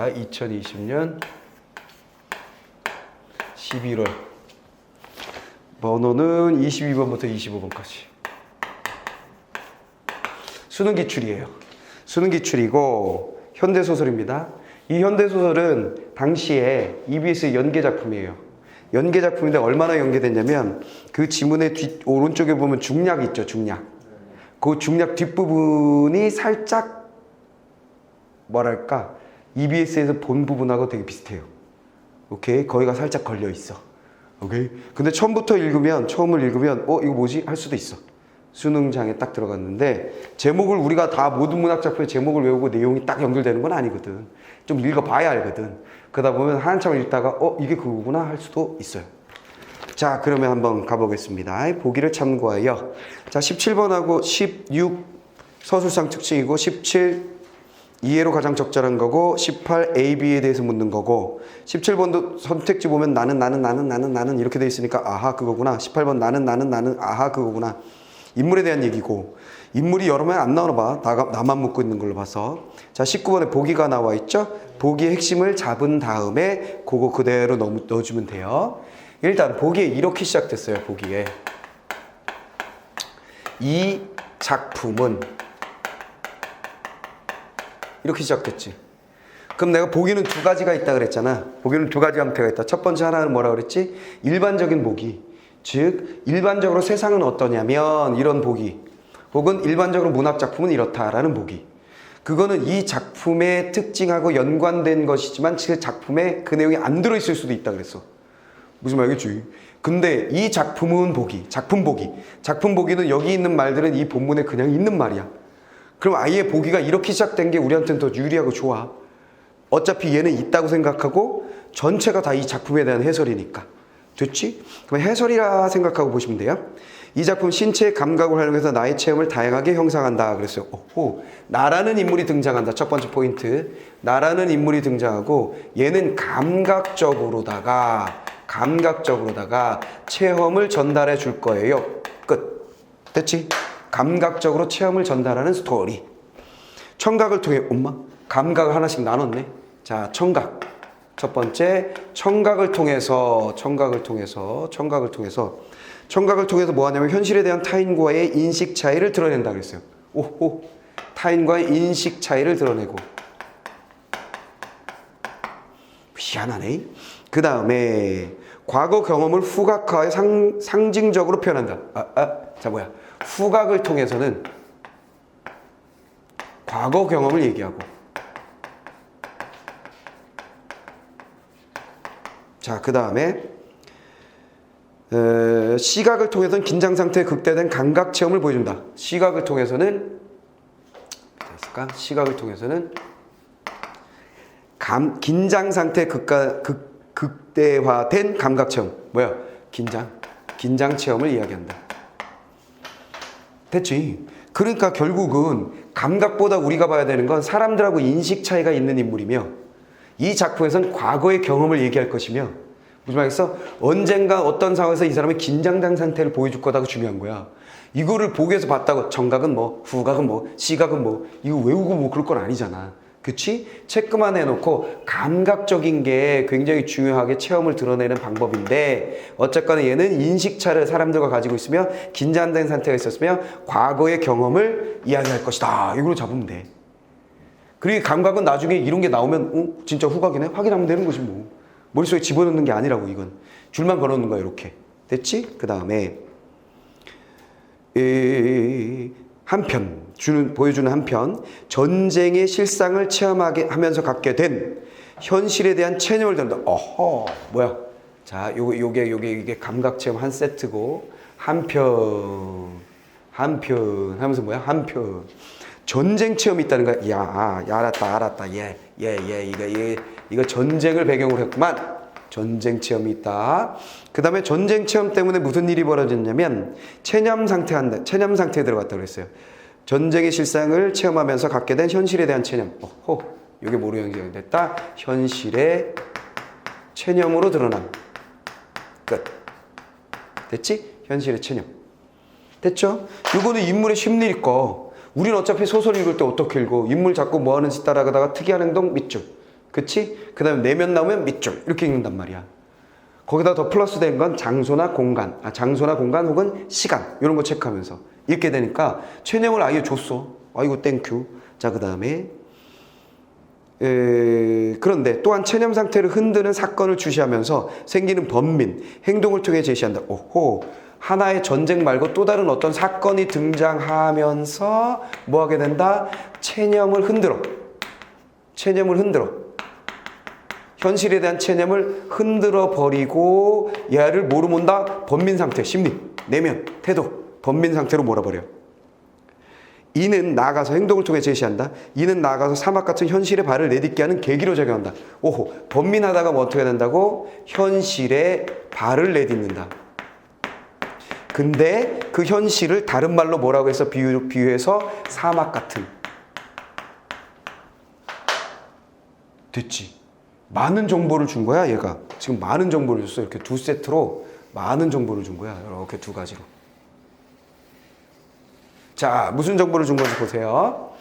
자, 2020년 11월. 번호는 22번부터 25번까지. 수능 기출이에요. 수능 기출이고 현대소설입니다. 이 현대소설은 당시에 EBS 연계 작품이에요. 연계 작품인데 얼마나 연계됐냐면 그 지문의 오른쪽에 보면 중략 있죠, 중략. 그 중략 뒷부분이 살짝 뭐랄까 EBS에서 본 부분하고 되게 비슷해요. 오케이? 거기가 살짝 걸려 있어. 오케이? 근데 처음을 읽으면 이거 뭐지? 할 수도 있어. 수능장에 딱 들어갔는데 제목을 우리가 다 모든 문학 작품의 제목을 외우고 내용이 딱 연결되는 건 아니거든. 좀 읽어봐야 알거든. 그러다 보면 한참 읽다가 이게 그거구나 할 수도 있어요. 자, 그러면 한번 가보겠습니다. 보기를 참고하여. 자, 17번하고 16 서술상 특징이고 17 이해로 가장 적절한 거고 18 A, B에 대해서 묻는 거고 17번도 선택지 보면 나는 이렇게 돼 있으니까 아하 그거구나. 18번 나는 아하 그거구나. 인물에 대한 얘기고 인물이 여러 명 안 나오나 봐. 나만 묻고 있는 걸로 봐서. 자, 19번에 보기가 나와 있죠. 보기의 핵심을 잡은 다음에 그거 그대로 넣어주면 돼요. 일단 보기에 이렇게 시작됐어요. 보기에 이 작품은 이렇게 시작됐지. 그럼 내가 보기는 두 가지가 있다 그랬잖아. 보기는 두 가지 형태가 있다. 첫 번째 하나는 뭐라 그랬지? 일반적인 보기. 즉 일반적으로 세상은 어떠냐면 이런 보기. 혹은 일반적으로 문학작품은 이렇다라는 보기. 그거는 이 작품의 특징하고 연관된 것이지만 그 작품에 그 내용이 안 들어있을 수도 있다 그랬어. 무슨 말이겠지? 근데 이 작품은 보기. 작품 보기. 작품 보기는 여기 있는 말들은 이 본문에 그냥 있는 말이야. 그럼 아예 보기가 이렇게 시작된 게 우리한테는 더 유리하고 좋아. 어차피 얘는 있다고 생각하고 전체가 다 이 작품에 대한 해설이니까. 됐지? 그럼 해설이라 생각하고 보시면 돼요. 이 작품 신체의 감각을 활용해서 나의 체험을 다양하게 형상한다 그랬어요. 나라는 인물이 등장한다. 첫 번째 포인트. 나라는 인물이 등장하고 얘는 감각적으로다가 체험을 전달해 줄 거예요. 끝. 됐지? 감각적으로 체험을 전달하는 스토리. 청각을 통해 감각을 하나씩 나눴네. 자, 청각. 첫 번째 청각을 통해서 뭐 하냐면 현실에 대한 타인과의 인식 차이를 드러낸다 그랬어요. 타인과의 인식 차이를 드러내고. 희한하네. 그 다음에 과거 경험을 후각화해 상징적으로 표현한다. 후각을 통해서는 과거 경험을 얘기하고. 자, 그 다음에 시각을 통해서는 긴장 상태에 극대화된 감각 체험을 보여준다. 시각을 통해서는 긴장 상태에 극대화된 감각 체험. 뭐야? 긴장 체험을 이야기한다. 됐지? 그러니까 결국은 감각보다 우리가 봐야 되는 건 사람들하고 인식 차이가 있는 인물이며 이 작품에서는 과거의 경험을 얘기할 것이며 무슨 말이겠어? 언젠가 어떤 상황에서 이 사람이 긴장된 상태를 보여줄 거다가 중요한 거야. 이거를 보기에서 봤다고 정각은 뭐, 후각은 뭐, 시각은 뭐 이거 외우고 뭐 그럴 건 아니잖아. 그치? 체크만 해놓고 감각적인 게 굉장히 중요하게 체험을 드러내는 방법인데 어쨌거나 얘는 인식차를 사람들과 가지고 있으며 긴장된 상태가 있었으며 과거의 경험을 이야기할 것이다. 이걸로 잡으면 돼. 그리고 감각은 나중에 이런 게 나오면 진짜 후각이네? 확인하면 되는 거지 뭐. 머릿속에 집어넣는 게 아니라고 이건. 줄만 걸어놓는 거야 이렇게. 됐지? 그 다음에 보여주는 한편 전쟁의 실상을 체험하게 하면서 갖게 된 현실에 대한 체념을 든다. 뭐야? 자, 이게 감각 체험 한 세트고 한편 하면서 뭐야? 한편 전쟁 체험이 있다는 거야. 야, 알았다. 이거 전쟁을 배경으로 했구만. 전쟁 체험이 있다. 그 다음에 전쟁 체험 때문에 무슨 일이 벌어졌냐면 체념 상태에 들어갔다고 그랬어요. 전쟁의 실상을 체험하면서 갖게 된 현실에 대한 체념. 이게 뭐로 연결됐다? 현실의 체념으로 드러남. 끝. 됐지? 현실의 체념. 됐죠? 이거는 인물의 심리 거. 우리는 어차피 소설 읽을 때 어떻게 읽어? 인물 자꾸 뭐하는 짓 따라가다가 특이한 행동 밑줄. 그치? 그 다음에 내면 나오면 밑줄 이렇게 읽는단 말이야. 거기다 더 플러스 된 건 장소나 공간 혹은 시간 이런 거 체크하면서 읽게 되니까 체념을 아예 줬어. 아이고 땡큐. 자, 그 다음에 그런데 또한 체념 상태를 흔드는 사건을 주시하면서 생기는 번민, 행동을 통해 제시한다. 오호, 하나의 전쟁 말고 또 다른 어떤 사건이 등장하면서 뭐 하게 된다? 체념을 흔들어. 현실에 대한 체념을 흔들어 버리고 얘를 뭐로 몬다? 번민 상태, 심리, 내면, 태도, 번민 상태로 몰아버려. 이는 나아가서 행동을 통해 제시한다. 이는 나아가서 사막 같은 현실에 발을 내딛게 하는 계기로 작용한다. 오호, 번민하다가 뭐 어떻게 된다고? 현실에 발을 내딛는다. 근데 그 현실을 다른 말로 뭐라고 해서 비유해서 사막 같은. 됐지? 많은 정보를 준 거야, 얘가. 지금 많은 정보를 줬어. 이렇게 두 세트로 많은 정보를 준 거야. 이렇게 두 가지로. 자, 무슨 정보를 준 건지 보세요.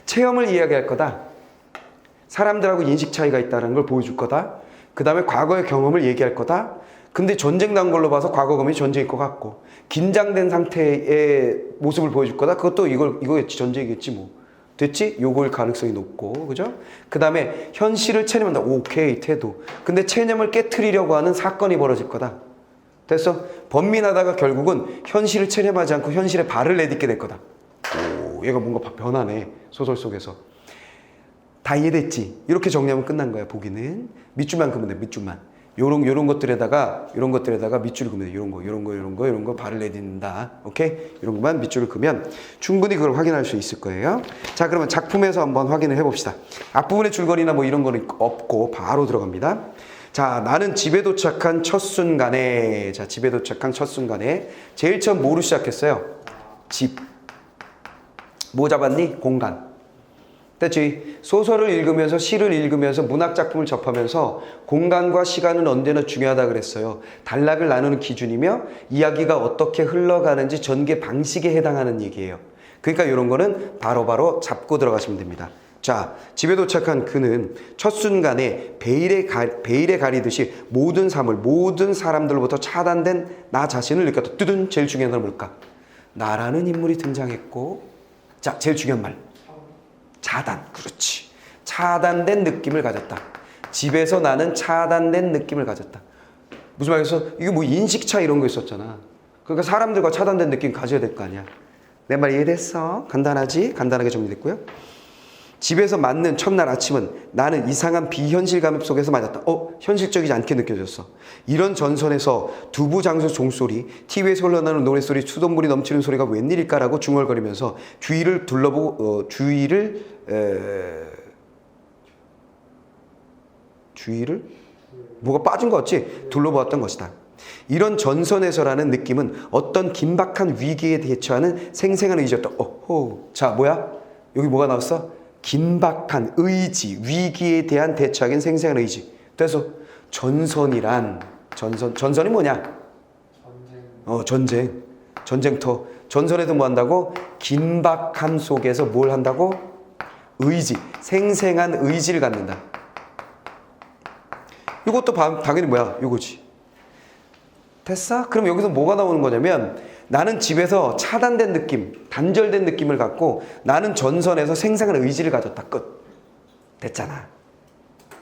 체험을 이야기할 거다. 사람들하고 인식 차이가 있다는 걸 보여줄 거다. 그 다음에 과거의 경험을 얘기할 거다. 근데 전쟁 난 걸로 봐서 과거 경험이 전쟁일 것 같고, 긴장된 상태의 모습을 보여줄 거다. 그것도 이거 전쟁이겠지 뭐. 됐지? 요걸 가능성이 높고, 그죠? 그 다음에 현실을 체념한다. 오케이, 태도. 근데 체념을 깨트리려고 하는 사건이 벌어질 거다. 됐어? 번민하다가 결국은 현실을 체념하지 않고 현실에 발을 내딛게 될 거다. 오, 얘가 뭔가 변하네. 소설 속에서. 다 이해됐지? 이렇게 정리하면 끝난 거야, 보기는. 밑줄만 그으면 돼, 밑줄만. 요런 것들에다가 밑줄을 그으면 돼. 요런 거 발을 내딛는다. 오케이? 이런 것만 밑줄을 그으면 충분히 그걸 확인할 수 있을 거예요. 자, 그러면 작품에서 한번 확인을 해봅시다. 앞부분에 줄거리나 뭐 이런 거는 없고 바로 들어갑니다. 자, 나는 집에 도착한 첫 순간에, 제일 처음 뭐로 시작했어요? 집. 뭐 잡았니? 공간. 됐지? 소설을 읽으면서, 시를 읽으면서, 문학작품을 접하면서 공간과 시간은 언제나 중요하다 그랬어요. 단락을 나누는 기준이며 이야기가 어떻게 흘러가는지 전개 방식에 해당하는 얘기예요. 그러니까 이런 거는 바로바로 잡고 들어가시면 됩니다. 자, 집에 도착한 그는 첫 순간에 베일에 가리듯이 모든 사람들로부터 차단된 나 자신을 느꼈다. 뜨든 제일 중요한 건 뭘까? 나라는 인물이 등장했고, 자, 제일 중요한 말. 차단. 그렇지. 차단된 느낌을 가졌다. 집에서 나는 차단된 느낌을 가졌다. 무슨 말이겠어? 이게 뭐 인식차 이런 거 있었잖아. 그러니까 사람들과 차단된 느낌 가져야 될 거 아니야. 내 말 이해됐어? 간단하지? 간단하게 정리됐고요. 집에서 맞는 첫날 아침은 나는 이상한 비현실감 속에서 맞았다. 현실적이지 않게 느껴졌어. 이런 전선에서 두부 장수 종소리, TV에서 흘러나오는 노랫소리, 수돗물이 넘치는 소리가 웬일일까라고 중얼거리면서 주위를 둘러보고 주위를 뭐가 빠진 것 같지? 둘러보았던 것이다. 이런 전선에서라는 느낌은 어떤 긴박한 위기에 대처하는 생생한 의지였다. 자, 뭐야? 여기 뭐가 나왔어? 긴박한 의지, 위기에 대한 대처하기엔 생생한 의지. 그래서 전선이 뭐냐? 전쟁터. 전선에도 뭐 한다고? 긴박함 속에서 뭘 한다고? 의지, 생생한 의지를 갖는다. 이것도 당연히 뭐야? 이거지. 됐어? 그럼 여기서 뭐가 나오는 거냐면 나는 집에서 차단된 느낌, 단절된 느낌을 갖고 나는 전선에서 생생한 의지를 가졌다. 끝. 됐잖아.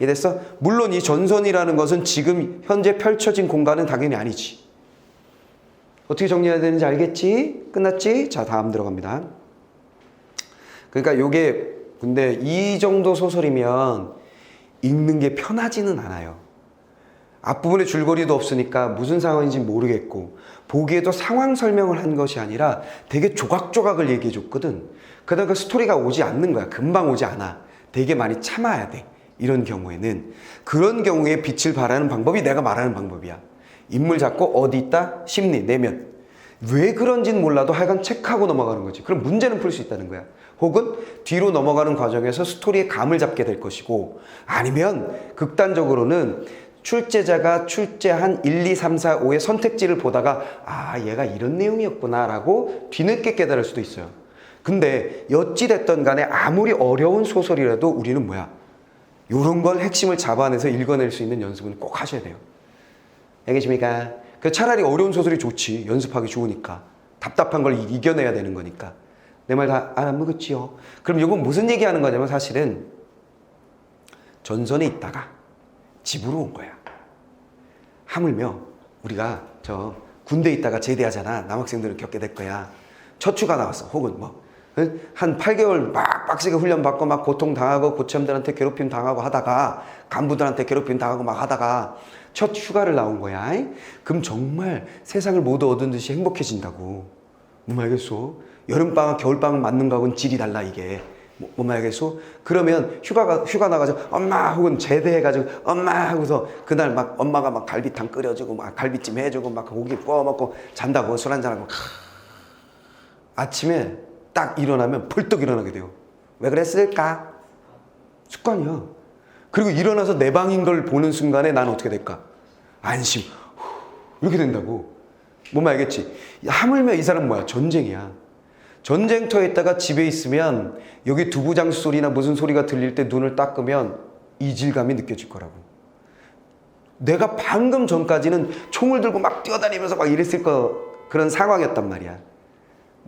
이해됐어? 물론 이 전선이라는 것은 지금 현재 펼쳐진 공간은 당연히 아니지. 어떻게 정리해야 되는지 알겠지? 끝났지? 자, 다음 들어갑니다. 그러니까 요게 근데 이 정도 소설이면 읽는 게 편하지는 않아요. 앞부분에 줄거리도 없으니까 무슨 상황인지 모르겠고 보기에도 상황 설명을 한 것이 아니라 되게 조각조각을 얘기해 줬거든. 그러다가 스토리가 오지 않는 거야. 금방 오지 않아. 되게 많이 참아야 돼. 이런 경우에는. 그런 경우에 빛을 발하는 방법이 내가 말하는 방법이야. 인물 잡고 어디 있다? 심리, 내면. 왜 그런지는 몰라도 하여간 체크하고 넘어가는 거지. 그럼 문제는 풀 수 있다는 거야. 혹은 뒤로 넘어가는 과정에서 스토리의 감을 잡게 될 것이고 아니면 극단적으로는 출제자가 출제한 1, 2, 3, 4, 5의 선택지를 보다가 얘가 이런 내용이었구나 라고 뒤늦게 깨달을 수도 있어요. 근데 어찌됐든 간에 아무리 어려운 소설이라도 우리는 뭐야? 요런 걸 핵심을 잡아내서 읽어낼 수 있는 연습은 꼭 하셔야 돼요. 알겠습니까? 그 차라리 어려운 소설이 좋지. 연습하기 좋으니까. 답답한 걸 이겨내야 되는 거니까. 내 말 다 안 먹었지요? 그럼 이건 무슨 얘기하는 거냐면 사실은 전선에 있다가 집으로 온 거야. 하물며 우리가 저 군대에 있다가 제대하잖아. 남학생들은 겪게 될 거야. 첫 휴가 나왔어. 혹은 뭐 한 8개월 막 빡세게 훈련 받고 막 고통 당하고 고참들한테 괴롭힘 당하고 하다가 간부들한테 괴롭힘 당하고 막 하다가 첫 휴가를 나온 거야. 그럼 정말 세상을 모두 얻은 듯이 행복해진다고. 뭔 말겠어? 여름방학 겨울방학 맞는 거하고는 질이 달라 이게. 뭔 말겠어? 그러면 휴가 나가지고 엄마 혹은 제대해가지고 엄마 하고서 그날 막 엄마가 막 갈비탕 끓여주고 막 갈비찜 해주고 막 고기 구워 먹고 잔다고 술 한잔하고 아침에 딱 일어나면 벌떡 일어나게 돼요. 왜 그랬을까? 습관이야. 그리고 일어나서 내 방인 걸 보는 순간에 나는 어떻게 될까? 안심. 이렇게 된다고. 뭔 알겠지? 하물며 이 사람 뭐야? 전쟁이야. 전쟁터에 있다가 집에 있으면 여기 두부장수 소리나 무슨 소리가 들릴 때 눈을 닦으면 이질감이 느껴질 거라고. 내가 방금 전까지는 총을 들고 막 뛰어다니면서 막 이랬을 그런 상황이었단 말이야.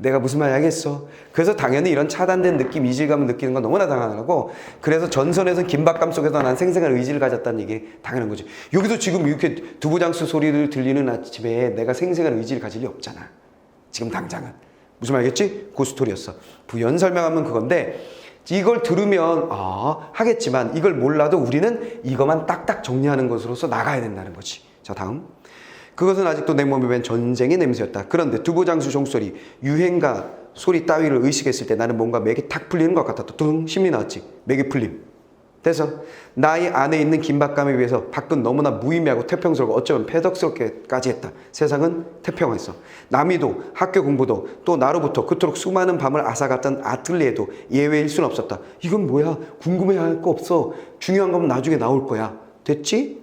내가 무슨 말인지 알겠어? 그래서 당연히 이런 차단된 느낌, 이질감을 느끼는 건 너무나 당연하고, 그래서 전선에서 긴박감 속에서 난 생생한 의지를 가졌다는 얘기 당연한 거지. 여기도 지금 이렇게 두부장수 소리를 들리는 아침에 내가 생생한 의지를 가질 리 없잖아. 지금 당장은. 무슨 말 알겠지? 그 스토리였어. 부연 설명하면 그건데, 이걸 들으면 하겠지만 이걸 몰라도 우리는 이것만 딱딱 정리하는 것으로서 나가야 된다는 거지. 자, 다음. 그것은 아직도 내 몸에 밴 전쟁의 냄새였다. 그런데 두부장수 종소리, 유행가 소리 따위를 의식했을 때 나는 뭔가 맥이 탁 풀리는 것 같았다. 둥 심리 나왔지. 맥이 풀림. 그래서 나의 안에 있는 긴박감에 비해서 밖은 너무나 무의미하고 태평스럽고 어쩌면 패덕스럽게까지 했다. 세상은 태평했어. 남이도 학교 공부도 또 나로부터 그토록 수많은 밤을 앗아갔던 아틀리에도 예외일 수는 없었다. 이건 뭐야? 궁금해할 거 없어. 중요한 건 나중에 나올 거야. 됐지?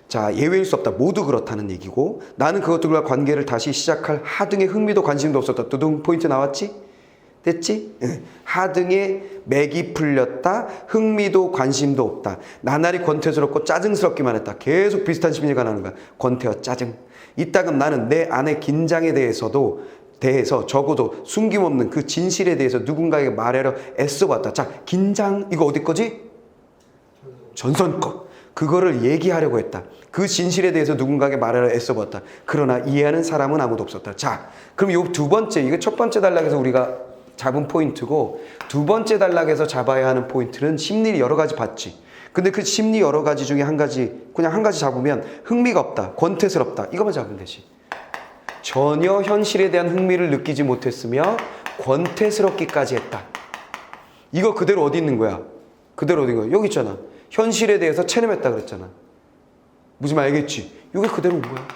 자, 예외일 수 없다. 모두 그렇다는 얘기고, 나는 그것들과 관계를 다시 시작할 하등의 흥미도 관심도 없었다. 두둥 포인트 나왔지? 됐지? 하등의 맥이 풀렸다. 흥미도 관심도 없다. 나날이 권태스럽고 짜증스럽기만 했다. 계속 비슷한 심리가 나는 거야. 권태와 짜증. 이따금 나는 내 안의 긴장에 대해서 적어도 숨김없는 그 진실에 대해서 누군가에게 말하려 애써봤다. 자, 긴장 이거 어디 거지? 전선 거. 그거를 얘기하려고 했다. 그 진실에 대해서 누군가에게 말하려 애써봤다. 그러나 이해하는 사람은 아무도 없었다. 자, 그럼 요 두 번째, 이게 첫 번째 단락에서 우리가 잡은 포인트고, 두 번째 단락에서 잡아야 하는 포인트는 심리 여러 가지 봤지. 근데 그 심리 여러 가지 중에 한 가지, 그냥 한 가지 잡으면 흥미가 없다, 권태스럽다, 이거만 잡으면 되지. 전혀 현실에 대한 흥미를 느끼지 못했으며 권태스럽기까지 했다. 이거 그대로 어디 있는 거야? 그대로 어디 있는 거야? 여기 있잖아. 현실에 대해서 체념했다 그랬잖아. 무슨 말 알겠지? 이게 그대로 온 거야.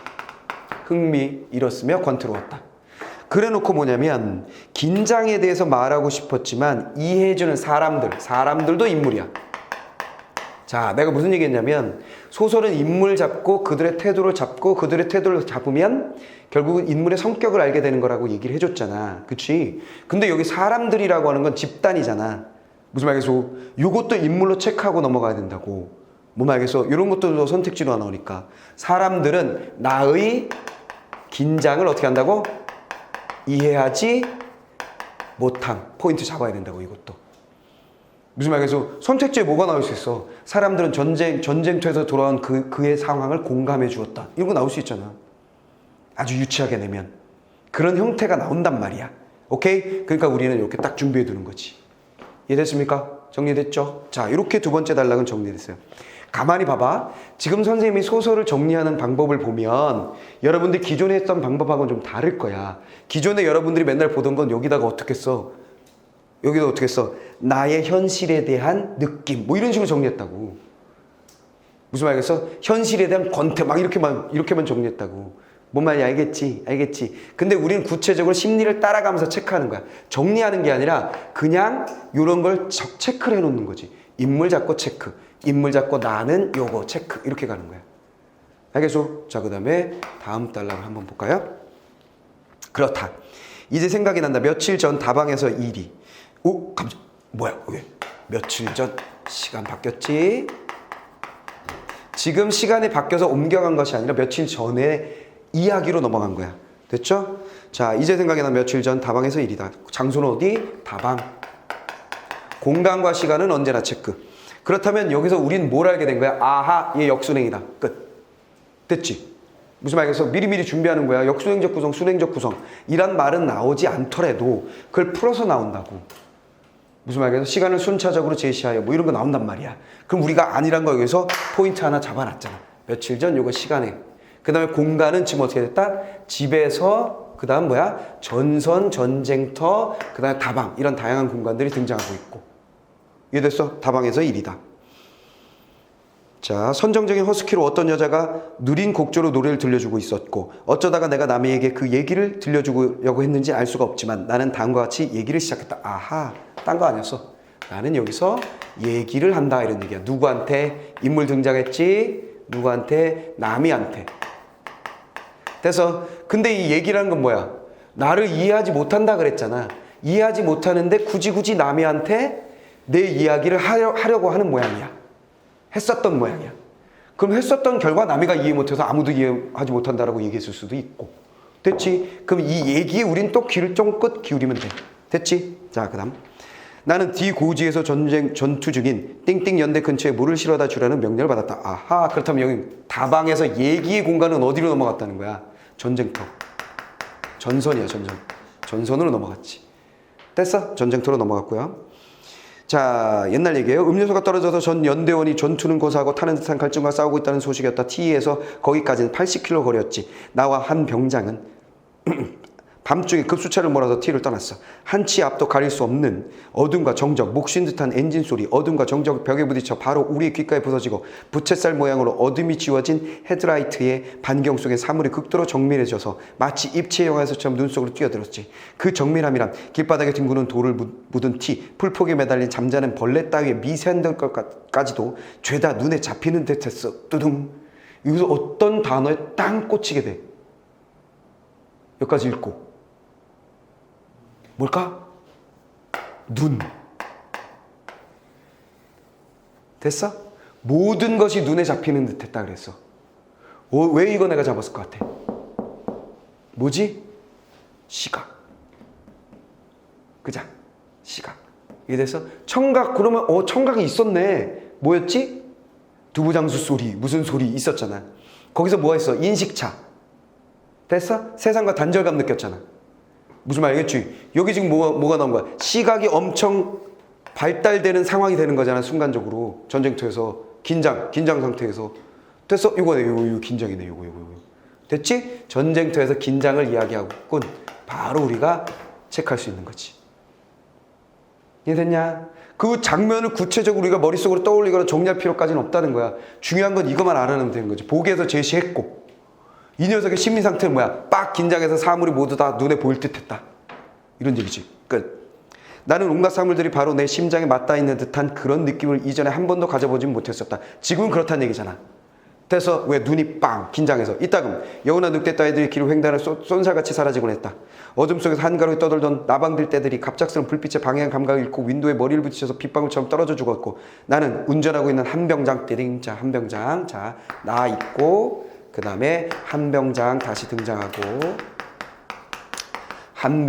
흥미 잃었으며 권태로웠다. 그래놓고 뭐냐면 긴장에 대해서 말하고 싶었지만 이해해주는 사람들도 인물이야. 자, 내가 무슨 얘기했냐면 소설은 인물 잡고 그들의 태도를 잡고 그들의 태도를 잡으면 결국은 인물의 성격을 알게 되는 거라고 얘기를 해줬잖아. 그치? 근데 여기 사람들이라고 하는 건 집단이잖아. 무슨 말이겠어? 이것도 인물로 체크하고 넘어가야 된다고. 뭔 말이겠어? 이런 것들도 선택지로 나오니까 사람들은 나의 긴장을 어떻게 한다고? 이해하지 못함. 포인트 잡아야 된다고. 이것도 무슨 말이겠어? 선택지에 뭐가 나올 수 있어? 사람들은 전쟁터에서 돌아온 그의 상황을 공감해 주었다. 이런 거 나올 수 있잖아. 아주 유치하게 내면 그런 형태가 나온단 말이야. 오케이? 그러니까 우리는 이렇게 딱 준비해 두는 거지. 이해됐습니까? 정리됐죠? 자, 이렇게 두 번째 단락은 정리됐어요. 가만히 봐봐. 지금 선생님이 소설을 정리하는 방법을 보면 여러분들이 기존에 했던 방법하고는 좀 다를 거야. 기존에 여러분들이 맨날 보던 건 여기다가 어떻게 써? 여기다 어떻게 써? 나의 현실에 대한 느낌. 뭐 이런 식으로 정리했다고. 무슨 말이겠어? 현실에 대한 권태. 막 이렇게만 정리했다고. 뭔 말인지 알겠지? 알겠지? 근데 우리는 구체적으로 심리를 따라가면서 체크하는 거야. 정리하는 게 아니라 그냥 이런 걸 체크를 해놓는 거지. 인물 잡고 체크. 인물 잡고 나는 요거 체크. 이렇게 가는 거야. 알겠죠? 자, 그 다음에 다음 단락을 한번 볼까요? 그렇다. 이제 생각이 난다. 며칠 전 다방에서 일이. 오, 깜짝. 뭐야? 왜? 며칠 전. 시간 바뀌었지? 지금 시간이 바뀌어서 옮겨간 것이 아니라 며칠 전에 이야기로 넘어간 거야. 됐죠? 자, 이제 생각이 나. 며칠 전 다방에서 일이다. 장소는 어디? 다방. 공간과 시간은 언제나 체크. 그렇다면 여기서 우린 뭘 알게 된 거야? 아하, 얘 역순행이다. 끝. 됐지? 무슨 말이겠어? 미리미리 준비하는 거야. 역순행적 구성, 순행적 구성. 이란 말은 나오지 않더라도 그걸 풀어서 나온다고. 무슨 말이겠어? 시간을 순차적으로 제시하여 뭐 이런 거 나온단 말이야. 그럼 우리가 아니란 거 여기서 포인트 하나 잡아놨잖아. 며칠 전 요거 시간에. 그 다음에 공간은 지금 어떻게 됐다? 집에서 그 다음 뭐야? 전선, 전쟁터, 그 다음에 다방 이런 다양한 공간들이 등장하고 있고. 이해됐어? 다방에서 일이다. 자, 선정적인 허스키로 어떤 여자가 누린 곡조로 노래를 들려주고 있었고 어쩌다가 내가 남에게 그 얘기를 들려주려고 했는지 알 수가 없지만 나는 다음과 같이 얘기를 시작했다. 아하, 딴 거 아니었어. 나는 여기서 얘기를 한다 이런 얘기야. 누구한테? 인물 등장했지? 누구한테? 남이한테. 그래서 근데 이 얘기라는 건 뭐야? 나를 이해하지 못한다 그랬잖아. 이해하지 못하는데 굳이 남이한테 내 이야기를 하려고 하는 모양이야. 했었던 모양이야. 그럼 했었던 결과 남이가 이해 못해서 아무도 이해하지 못한다라고 얘기했을 수도 있고. 됐지? 그럼 이 얘기에 우린 또 귀를 쫑긋 기울이면 돼. 됐지? 자, 그 다음. 나는 D 고지에서 전투 중인 띵띵 연대 근처에 물을 실어다 주라는 명령을 받았다. 아하, 그렇다면 여기 다방에서 얘기의 공간은 어디로 넘어갔다는 거야? 전쟁터. 전선이야, 전선. 전선으로 넘어갔지. 됐어? 전쟁터로 넘어갔고요. 자, 옛날 얘기예요. 음료수가 떨어져서 전 연대원이 전투는 고사하고 타는 듯한 갈증과 싸우고 있다는 소식이었다. T에서 거기까지는 80km 거리였지. 나와 한 병장은 밤중에 급수차를 몰아서 T를 떠났어. 한치 앞도 가릴 수 없는 어둠과 정적, 목쉰 듯한 엔진 소리, 어둠과 정적 벽에 부딪혀 바로 우리의 귓가에 부서지고 부채살 모양으로 어둠이 지워진 헤드라이트의 반경 속에 사물이 극도로 정밀해져서 마치 입체 영화에서처럼 눈 속으로 뛰어들었지. 그 정밀함이란 길바닥에 뒹구는 돌을 묻은 T, 풀폭에 매달린 잠자는 벌레 따위의 미세한 것까지도 죄다 눈에 잡히는 듯했어. 뚜둥. 여기서 어떤 단어에 땅 꽂히게 돼. 여기까지 읽고. 뭘까? 눈. 됐어? 모든 것이 눈에 잡히는 듯 했다 그랬어. 왜 이거 내가 잡았을 것 같아? 뭐지? 시각. 그자? 시각. 이해됐어? 청각. 그러면 청각이 있었네. 뭐였지? 두부장수 소리, 무슨 소리 있었잖아. 거기서 뭐가 있어? 인식차. 됐어? 세상과 단절감 느꼈잖아. 무슨 말이겠지? 여기 지금 뭐가 나온 거야? 시각이 엄청 발달되는 상황이 되는 거잖아. 순간적으로. 전쟁터에서. 긴장 상태에서. 됐어? 이거 긴장이네. 이거. 됐지? 전쟁터에서 긴장을 이야기하고군. 바로 우리가 체크할 수 있는 거지. 이해됐냐? 그 장면을 구체적으로 우리가 머릿속으로 떠올리거나 정리할 필요까지는 없다는 거야. 중요한 건 이것만 알아내면 되는 거지. 보기에서 제시했고. 이 녀석의 심리 상태는 뭐야? 빡 긴장해서 사물이 모두 다 눈에 보일 듯 했다. 이런 얘기지. 끝. 나는 온갖 사물들이 바로 내 심장에 맞닿아 있는 듯한 그런 느낌을 이전에 한 번도 가져보진 못했었다. 지금은 그렇다는 얘기잖아. 그래서 왜 눈이 빵 긴장해서 이따금 여우나 늑대 따위들이 길을 횡단해 쏜살같이 사라지곤 했다. 어둠 속에서 한가로이 떠돌던 나방들 떼들이 갑작스러운 불빛의 방향 감각을 잃고 윈도에 머리를 부딪혀서 빗방울처럼 떨어져 죽었고 나는 운전하고 있는 한 병장 띠링. 자, 한 병장. 자, 나 있고 그 다음에 한 병장 다시 등장하고 한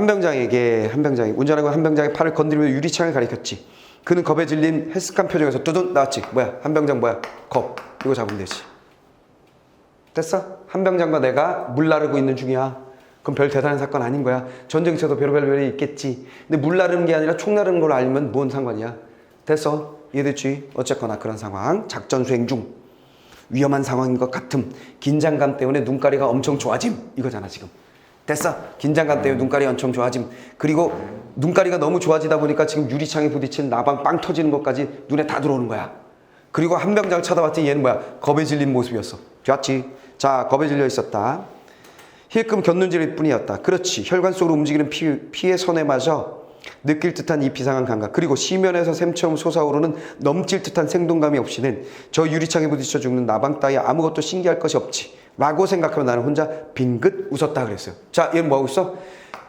병장에게 운전하고 한 병장의 팔을 건드리며 유리창을 가리켰지. 그는 겁에 질린 헬스칸 표정에서 뚜둔 나왔지. 뭐야? 한 병장 뭐야? 겁. 이거 잡으면 되지. 됐어? 한 병장과 내가 물 나르고 있는 중이야. 그럼 별 대단한 사건 아닌 거야. 전쟁터도 별이 있겠지. 근데 물 나르는 게 아니라 총 나르는 걸 알면 뭔 상관이야. 됐어? 이해됐지? 어쨌거나 그런 상황. 작전 수행 중. 위험한 상황인 것 같음. 긴장감 때문에 눈가리가 엄청 좋아짐. 이거잖아 지금. 됐어? 긴장감 때문에 눈가리 엄청 좋아짐. 그리고 눈가리가 너무 좋아지다 보니까 지금 유리창에 부딪힌 나방 빵 터지는 것까지 눈에 다 들어오는 거야. 그리고 한 병장을 쳐다봤더니 얘는 뭐야? 겁에 질린 모습이었어. 좋았지? 자, 겁에 질려 있었다. 힐끔 곁눈질일 뿐이었다. 그렇지. 혈관 속으로 움직이는 피의 선에마저 느낄 듯한 이 비상한 감각, 그리고 시면에서 샘처럼 솟아오르는 넘칠 듯한 생동감이 없이는 저 유리창에 부딪혀 죽는 나방 따위 아무것도 신기할 것이 없지 라고 생각하면 나는 혼자 빙긋 웃었다 그랬어요. 자, 얘는 뭐하고 있어?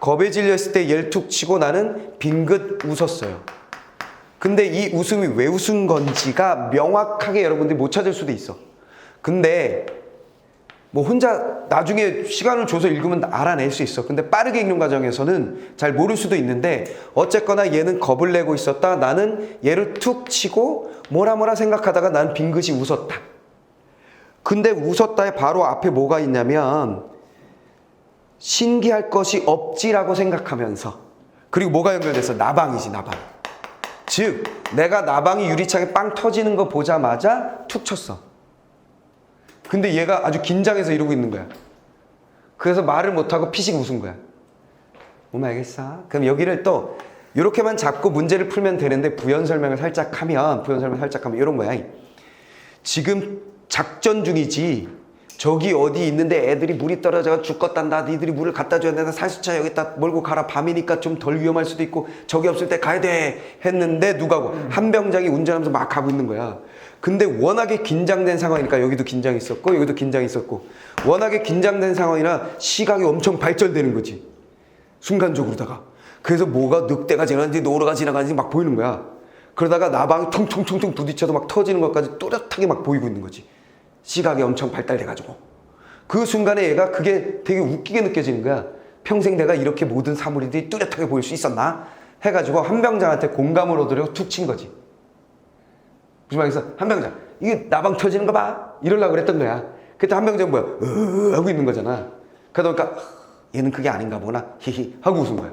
겁에 질렸을 때 얘를 툭 치고 나는 빙긋 웃었어요. 근데 이 웃음이 왜 웃은 건지가 명확하게 여러분들이 못 찾을 수도 있어. 근데 뭐 혼자 나중에 시간을 줘서 읽으면 알아낼 수 있어. 근데 빠르게 읽는 과정에서는 잘 모를 수도 있는데 어쨌거나 얘는 겁을 내고 있었다. 나는 얘를 툭 치고 뭐라 생각하다가 난 빙긋이 웃었다. 근데 웃었다에 바로 앞에 뭐가 있냐면 신기할 것이 없지라고 생각하면서, 그리고 뭐가 연결돼서 나방이지, 나방. 즉 내가 나방이 유리창에 빵 터지는 거 보자마자 툭 쳤어. 근데 얘가 아주 긴장해서 이러고 있는 거야. 그래서 말을 못하고 피식 웃은 거야. 뭔 알겠어? 그럼 여기를 또 이렇게만 잡고 문제를 풀면 되는데 부연 설명을 살짝 하면 이런 거야. 지금 작전 중이지. 저기 어디 있는데 애들이 물이 떨어져 죽겠단다. 니들이 물을 갖다 줘야 된다. 살수차 여기다 몰고 가라. 밤이니까 좀 덜 위험할 수도 있고 저기 없을 때 가야 돼 했는데 누가고 한 병장이 운전하면서 막 가고 있는 거야. 근데 워낙에 긴장된 상황이니까 여기도 긴장이 있었고 여기도 긴장이 있었고 워낙에 긴장된 상황이라 시각이 엄청 발전되는 거지. 순간적으로다가. 그래서 뭐가 늑대가 지나가는지 노루가 지나가는지 막 보이는 거야. 그러다가 나방이 퉁퉁퉁퉁 부딪혀서 막 터지는 것까지 또렷하게 막 보이고 있는 거지. 시각이 엄청 발달돼가지고. 그 순간에 얘가 그게 되게 웃기게 느껴지는 거야. 평생 내가 이렇게 모든 사물들이 뚜렷하게 보일 수 있었나? 해가지고 한 병장한테 공감을 얻으려고 툭 친 거지. 무슨 말이겠어? 한 병장, 이게 나방 터지는 거 봐. 이러려고 그랬던 거야. 그때 한 병장 뭐야? 하고 있는 거잖아. 그러다 보니까 얘는 그게 아닌가 보나? 히히 하고 웃은 거야.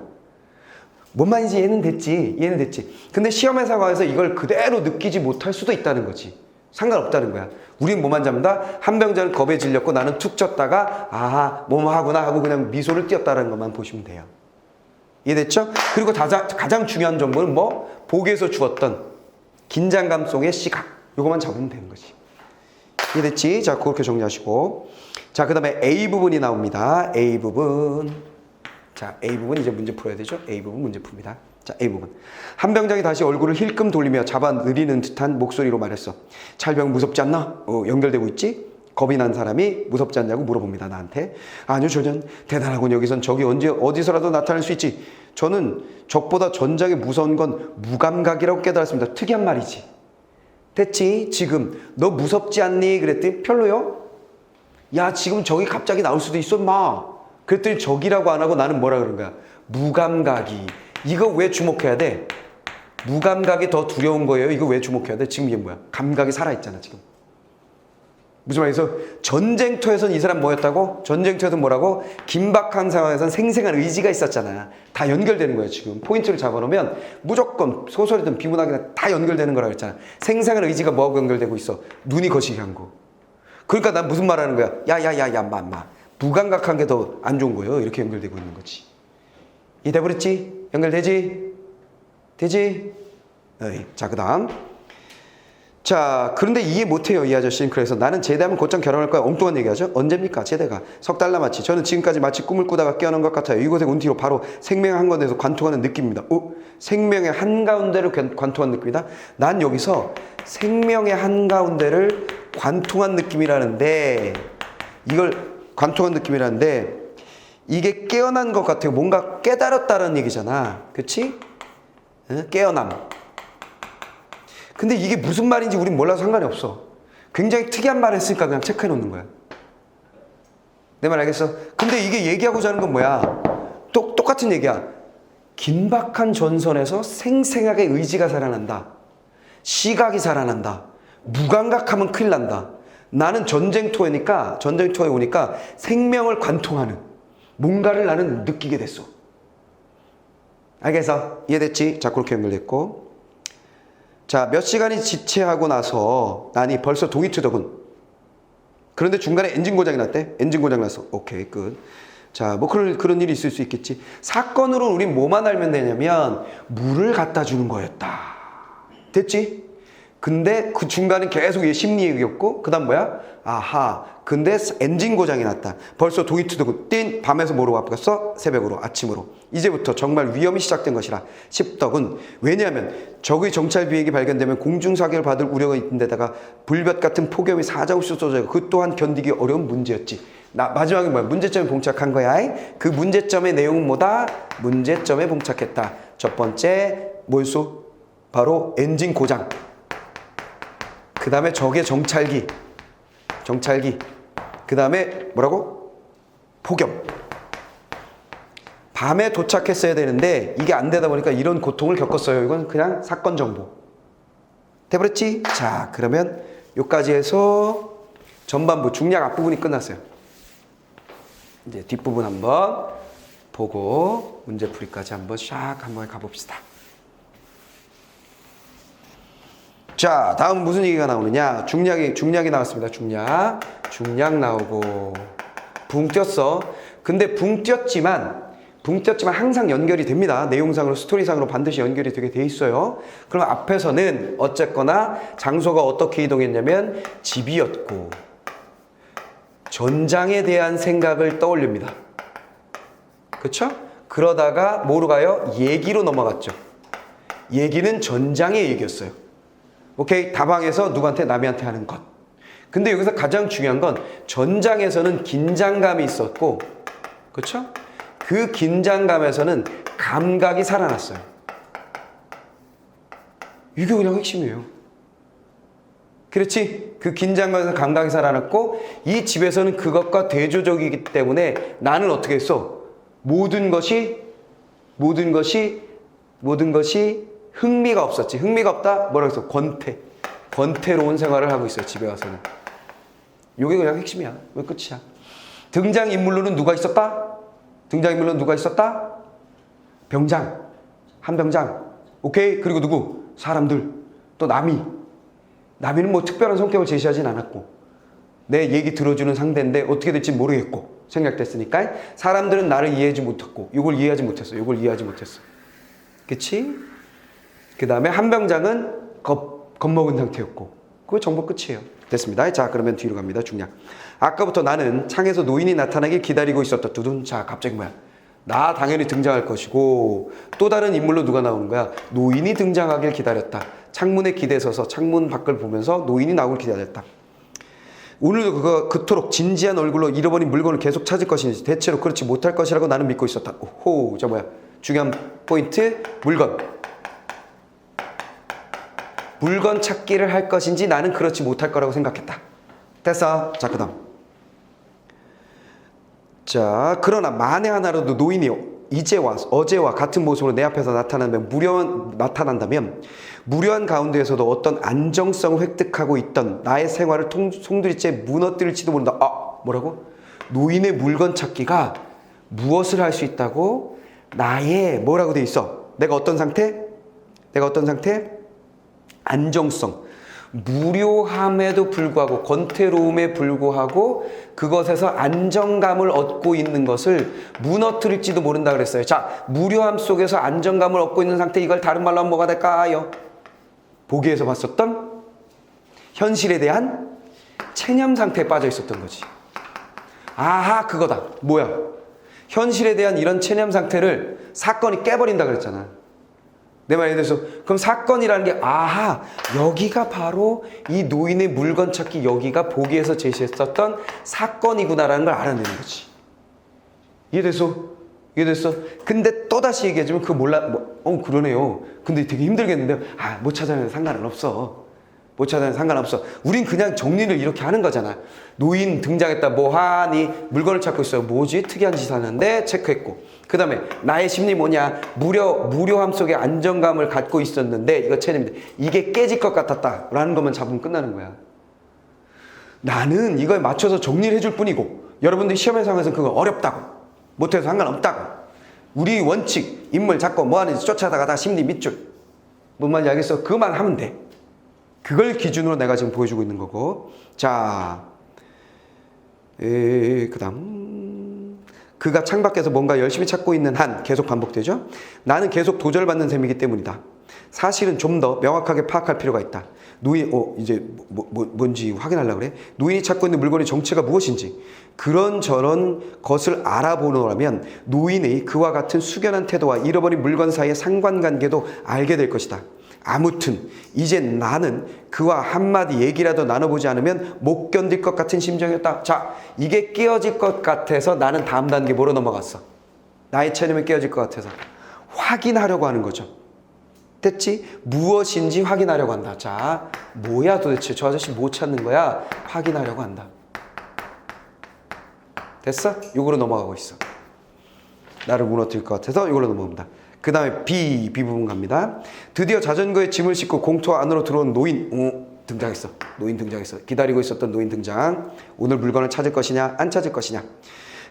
뭔 말인지 얘는 됐지. 근데 시험의 상황에서 이걸 그대로 느끼지 못할 수도 있다는 거지. 상관없다는 거야. 우린 뭐만 잡는다? 한 병장은 겁에 질렸고 나는 툭 쳤다가 아하 뭐뭐 하구나 하고 그냥 미소를 띄었다는 것만 보시면 돼요. 이해됐죠? 그리고 가장 중요한 정보는 뭐? 보기에서 주었던 긴장감 속의 시각. 요거만 잡으면 되는 거지. 이해됐지? 자, 그렇게 정리하시고. 자, 그 다음에 A 부분이 나옵니다. A 부분. 자, A 부분 이제 문제 풀어야 되죠? A 부분 문제 풉니다. 자, A 부분. 한 병장이 다시 얼굴을 힐끔 돌리며 잡아 느리는 듯한 목소리로 말했어. 찰병 무섭지 않나? 연결되고 있지? 겁이 난 사람이 무섭지 않냐고 물어봅니다. 나한테. 아니요, 전혀 대단하군. 여기선 적이 어디서라도 나타날 수 있지. 저는 적보다 전장에 무서운 건 무감각이라고 깨달았습니다. 특이한 말이지. 됐지? 지금 너 무섭지 않니? 그랬더니 별로요? 야, 지금 적이 갑자기 나올 수도 있어, 마. 그랬더니 적이라고 안 하고 나는 뭐라 그런 거야? 무감각이. 이거 왜 주목해야 돼? 무감각이 더 두려운 거예요. 이거 왜 주목해야 돼? 지금 이게 뭐야? 감각이 살아있잖아, 지금. 무슨 말이죠? 전쟁터에선 이 사람 뭐였다고? 전쟁터에선 뭐라고? 긴박한 상황에선 생생한 의지가 있었잖아. 다 연결되는 거예요, 지금. 포인트를 잡아놓으면 무조건 소설이든 비문학이든 다 연결되는 거라고 했잖아. 생생한 의지가 뭐하고 연결되고 있어? 눈이 거시기 한 거. 그러니까 난 무슨 말 하는 거야? 야야야야, 마. 무감각한 게 더 안 좋은 거예요. 이렇게 연결되고 있는 거지. 이해돼버렸지? 연결되지? 되지? 자, 그 다음. 자, 그런데 이해 못해요, 이 아저씨는. 그래서 나는 제대하면 곧장 결혼할 거야. 엉뚱한 얘기하죠. 언제입니까? 제대가. 석 달 남았지. 저는 지금까지 마치 꿈을 꾸다가 깨어난 것 같아요. 이곳에 온 뒤로 바로 생명의 한가운데서 관통하는 느낌입니다. 생명의 한가운데를 관통한 느낌이다? 난 여기서 생명의 한가운데를 관통한 느낌이라는데, 이걸 관통한 느낌이라는데 이게 깨어난 것 같아요. 뭔가 깨달았다는 얘기잖아. 그치? 깨어남. 근데 이게 무슨 말인지 우린 몰라서 상관이 없어. 굉장히 특이한 말 했으니까 그냥 체크해 놓는 거야. 내 말 알겠어? 근데 이게 얘기하고자 하는 건 뭐야? 똑같은 얘기야. 긴박한 전선에서 생생하게 의지가 살아난다. 시각이 살아난다. 무감각하면 큰일 난다. 나는 전쟁터에 오니까 생명을 관통하는 뭔가를 나는 느끼게 됐어. 알겠어? 이해됐지? 자, 그렇게 연결됐고. 자, 몇 시간이 지체하고 나서 나니 벌써 동이 트더군. 그런데 중간에 엔진 고장이 났대. 엔진 고장 났어. 오케이, 끝. 자, 뭐 그런 일이 있을 수 있겠지. 사건으로 우린 뭐만 알면 되냐면 물을 갖다 주는 거였다. 됐지? 근데 그 중간에 계속 얘 심리 얘기였고, 그 다음 뭐야? 아하, 근데 엔진 고장이 났다. 벌써 동이 트더군. 띵! 밤에서 뭐로 바뀌었어? 새벽으로, 아침으로. 이제부터 정말 위험이 시작된 것이라 싶더군. 왜냐하면 적의 정찰 비행이 발견되면 공중사격을 받을 우려가 있는 데다가 불볕 같은 폭염이 사자없이 쏟아져 그 또한 견디기 어려운 문제였지. 마지막에 뭐야? 문제점에 봉착한 거야. 그 문제점의 내용은 뭐다? 문제점에 봉착했다. 첫 번째 뭐였어? 바로 엔진 고장. 그 다음에 적의 정찰기. 그 다음에 뭐라고? 폭염. 밤에 도착했어야 되는데 이게 안 되다 보니까 이런 고통을 겪었어요. 이건 그냥 사건 정보. 돼버렸지? 자, 그러면 여기까지 해서 전반부 중략 앞부분이 끝났어요. 이제 뒷부분 한번 보고 문제풀이까지 한번 샥 한번 가봅시다. 자, 다음 무슨 얘기가 나오느냐? 중략이 나왔습니다. 중략 나오고 붕 뛰었어. 근데 붕 뛰었지만 항상 연결이 됩니다. 내용상으로, 스토리상으로 반드시 연결이 되게 돼 있어요. 그럼 앞에서는 어쨌거나 장소가 어떻게 이동했냐면 집이었고 전장에 대한 생각을 떠올립니다. 그쵸? 그러다가 뭐로 가요? 얘기로 넘어갔죠. 얘기는 전장의 얘기였어요. 오케이? 다방에서 누구한테? 남이한테 하는 것. 근데 여기서 가장 중요한 건 전장에서는 긴장감이 있었고, 그쵸? 그 긴장감에서는 감각이 살아났어요. 이게 그냥 핵심이에요. 그렇지? 그 긴장감에서 감각이 살아났고, 이 집에서는 그것과 대조적이기 때문에 나는 어떻게 했어? 모든 것이 흥미가 없었지. 흥미가 없다? 뭐라고 했어? 권태로운 생활을 하고 있어요. 집에 와서는. 이게 그냥 핵심이야. 왜 끝이야? 등장인물로는 누가 있었다? 병장. 한 병장. 오케이? 그리고 누구? 사람들. 또 남이는 뭐 특별한 성격을 제시하진 않았고, 내 얘기 들어주는 상대인데 어떻게 될지 모르겠고 생각됐으니까 사람들은 나를 이해하지 못했고 요걸 이해하지 못했어. 그치? 그 다음에 한 병장은 겁먹은 상태였고, 그거 정보 끝이에요. 됐습니다. 자, 그러면 뒤로 갑니다. 중략. 아까부터 나는 창에서 노인이 나타나길 기다리고 있었다. 두둔. 자, 갑자기 뭐야? 나 당연히 등장할 것이고, 또 다른 인물로 누가 나오는 거야? 노인이 등장하길 기다렸다. 창문에 기대서서 창문 밖을 보면서 노인이 나오길 기다렸다. 오늘도 그토록 진지한 얼굴로 잃어버린 물건을 계속 찾을 것인지 대체로 그렇지 못할 것이라고 나는 믿고 있었다. 오호, 자 뭐야? 중요한 포인트, 물건 찾기를 할 것인지 나는 그렇지 못할 거라고 생각했다. 됐어. 자, 그 다음. 자, 그러나 만에 하나라도 노인이 어제와 같은 모습으로 내 앞에서 나타난다면 무료한 가운데에서도 어떤 안정성을 획득하고 있던 나의 생활을 송두리째 무너뜨릴지도 모른다. 뭐라고? 노인의 물건 찾기가 무엇을 할 수 있다고? 나의 뭐라고 돼 있어? 내가 어떤 상태? 안정성. 무료함에도 불구하고, 권태로움에 불구하고 그것에서 안정감을 얻고 있는 것을 무너뜨릴지도 모른다 그랬어요. 자, 무료함 속에서 안정감을 얻고 있는 상태, 이걸 다른 말로 하면 뭐가 될까요? 보기에서 봤었던 현실에 대한 체념 상태에 빠져 있었던 거지. 아하, 그거다. 뭐야? 현실에 대한 이런 체념 상태를 사건이 깨버린다 그랬잖아. 내 말에 대해서. 그럼 사건이라는 게, 아하, 여기가 바로 이 노인의 물건 찾기, 여기가 보기에서 제시했었던 사건이구나라는 걸 알아내는 거지. 이해됐어? 근데 또다시 얘기하자면 그거 몰라. 그러네요. 근데 되게 힘들겠는데요. 못 찾아내는 상관은 없어. 우린 그냥 정리를 이렇게 하는 거잖아. 노인 등장했다. 뭐하니? 물건을 찾고 있어요. 뭐지? 특이한 짓 하는데 체크했고, 그 다음에 나의 심리 뭐냐? 무료함 속에 안정감을 갖고 있었는데 이거 체념인데 이게 깨질 것 같았다 라는 것만 잡으면 끝나는 거야. 나는 이거에 맞춰서 정리를 해줄 뿐이고, 여러분들 시험의 상황에서는 그거 어렵다고, 못해서 상관없다고, 우리 원칙, 인물 잡고 뭐하는지 쫓아다가다 심리 밑줄, 뭔 말인지 알겠어? 그것만 하면 돼. 그걸 기준으로 내가 지금 보여주고 있는 거고. 자, 그 다음. 그가 창밖에서 뭔가 열심히 찾고 있는 한, 계속 반복되죠? 나는 계속 도전받는 셈이기 때문이다. 사실은 좀 더 명확하게 파악할 필요가 있다. 이제 뭔지 확인하려고 그래? 노인이 찾고 있는 물건의 정체가 무엇인지, 그런저런 것을 알아보노라면 노인의 그와 같은 숙연한 태도와 잃어버린 물건 사이의 상관관계도 알게 될 것이다. 아무튼 이제 나는 그와 한마디 얘기라도 나눠보지 않으면 못 견딜 것 같은 심정이었다. 자, 이게 깨어질 것 같아서 나는 다음 단계 뭐로 넘어갔어? 나의 체념이 깨어질 것 같아서 확인하려고 하는 거죠. 됐지? 무엇인지 확인하려고 한다. 자, 뭐야 도대체 저 아저씨 뭐 찾는 거야? 확인하려고 한다. 됐어? 요거로 넘어가고 있어. 나를 무너뜨릴 것 같아서 이걸로 넘어갑니다. 그 다음에 B 부분 갑니다. 드디어 자전거에 짐을 싣고 공터 안으로 들어온 노인. 등장했어. 노인 등장했어. 기다리고 있었던 노인 등장. 오늘 물건을 찾을 것이냐 안 찾을 것이냐.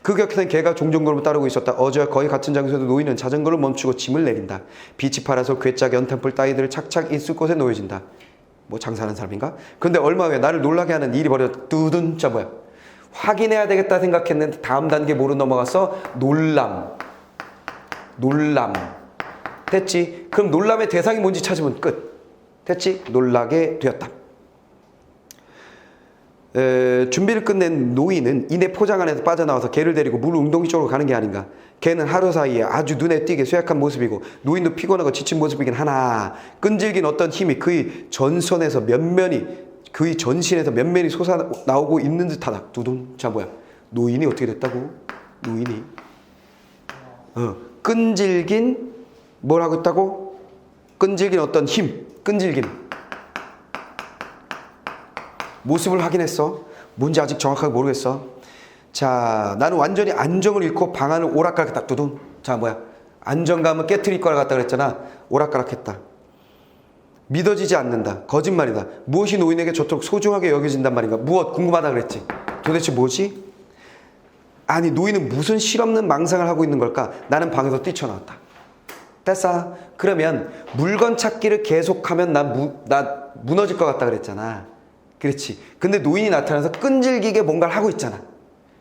그 곁에는 개가 종종 걸음 따르고 있었다. 어제와 거의 같은 장소에도 노인은 자전거를 멈추고 짐을 내린다. 빛이 팔아서 괴짝 연탄불 따위들을 착착 있을 곳에 놓여진다. 뭐 장사하는 사람인가? 근데 얼마 후에 나를 놀라게 하는 일이 벌어졌다. 두둔. 자 뭐야? 확인해야 되겠다 생각했는데 다음 단계 뭐로 넘어갔어? 놀람. 됐지? 그럼 놀람의 대상이 뭔지 찾으면 끝. 됐지? 놀라게 되었다. 준비를 끝낸 노인은 이내 포장 안에서 빠져나와서 개를 데리고 물 웅덩이 쪽으로 가는 게 아닌가. 개는 하루 사이에 아주 눈에 띄게 쇠약한 모습이고 노인도 피곤하고 지친 모습이긴 하나 끈질긴 어떤 힘이 그의 전선에서 그의 전신에서 면면이 솟아나오고 있는 듯하다. 두둔. 자 뭐야? 노인이 어떻게 됐다고? 노인이 끈질긴 뭘 하고 있다고? 끈질긴 어떤 힘. 끈질긴 모습을 확인했어. 뭔지 아직 정확하게 모르겠어. 자, 나는 완전히 안정을 잃고 방안을 오락가락했다. 두둔. 자 뭐야? 안정감을 깨트릴 거라 갖다 그랬잖아. 오락가락했다. 믿어지지 않는다. 거짓말이다. 무엇이 노인에게 저토록 소중하게 여겨진단 말인가? 무엇? 궁금하다 그랬지. 도대체 뭐지? 아니 노인은 무슨 실없는 망상을 하고 있는 걸까? 나는 방에서 뛰쳐나왔다. 됐어. 그러면 물건 찾기를 계속하면 나 무너질 것 같다 그랬잖아. 그렇지. 근데 노인이 나타나서 끈질기게 뭔가를 하고 있잖아.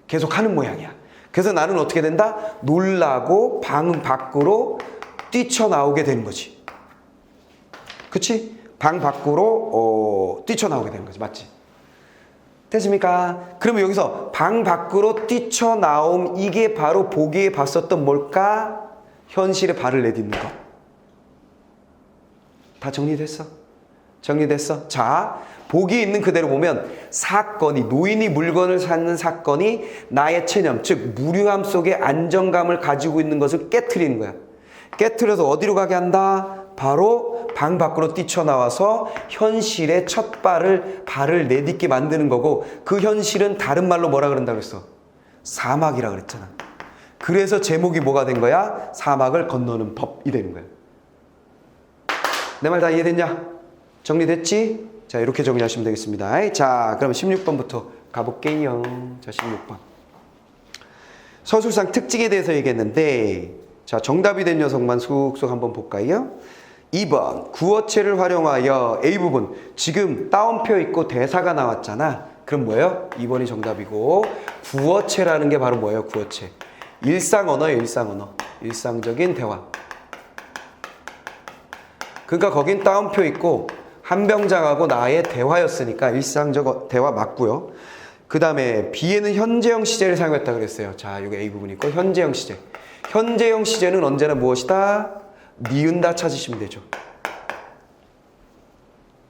계속 하는 모양이야. 그래서 나는 어떻게 된다? 놀라고 방 밖으로 뛰쳐나오게 되는 거지. 그치? 방 밖으로 뛰쳐나오게 되는 거지. 맞지? 됐습니까? 그러면 여기서 방 밖으로 뛰쳐나옴 이게 바로 보기에 봤었던 뭘까? 현실에 발을 내딛는 것. 다 정리됐어? 정리됐어? 자, 보기에 있는 그대로 보면 사건이 노인이 물건을 찾는 사건이 나의 체념 즉 무료함 속에 안정감을 가지고 있는 것을 깨트리는 거야. 깨트려서 어디로 가게 한다? 바로 방 밖으로 뛰쳐나와서 현실의 첫 발을 내딛게 만드는 거고 그 현실은 다른 말로 뭐라 그런다고 그랬어? 사막이라 그랬잖아. 그래서 제목이 뭐가 된 거야? 사막을 건너는 법이 되는 거야. 내 말 다 이해됐냐? 정리됐지? 자 이렇게 정리하시면 되겠습니다. 자 그럼 16번부터 가볼게요. 자 16번 서술상 특징에 대해서 얘기했는데 자 정답이 된 녀석만 쑥쑥 한번 볼까요? 2번 구어체를 활용하여 A부분 지금 따옴표 있고 대사가 나왔잖아. 그럼 뭐예요? 2번이 정답이고 구어체라는 게 바로 뭐예요? 구어체 일상언어예요. 일상언어 일상적인 대화. 그러니까 거긴 따옴표 있고 한병장하고 나의 대화였으니까 일상적 대화 맞고요. 그 다음에 B에는 현재형 시제를 사용했다 그랬어요. 자 여기 A 부분 있고 현재형 시제. 현재형 시제는 언제나 무엇이다? 니은다 찾으시면 되죠.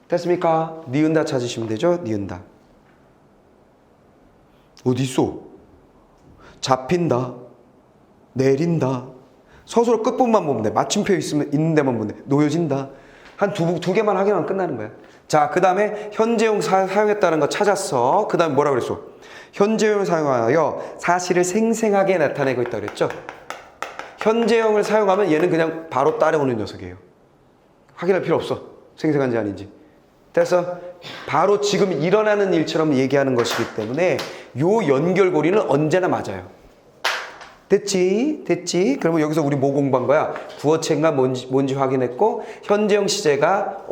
됐습니까? 니은다 찾으시면 되죠. 니은다. 어디 있어? 잡힌다. 내린다. 서술어 끝부분만 보면 돼. 마침표 있는 데만 보면 돼. 놓여진다. 한 두 개만 확인하면 끝나는 거야. 자, 그 다음에 현재형 사용했다는 거 찾았어. 그 다음에 뭐라 그랬어? 현재형을 사용하여 사실을 생생하게 나타내고 있다고 그랬죠? 현재형을 사용하면 얘는 그냥 바로 따라오는 녀석이에요. 확인할 필요 없어. 생생한지 아닌지. 됐어? 바로 지금 일어나는 일처럼 얘기하는 것이기 때문에 요 연결고리는 언제나 맞아요. 됐지? 됐지? 그러면 여기서 우리 뭐 공부한 거야? 구어체가 뭔지 확인했고 현재형 시제가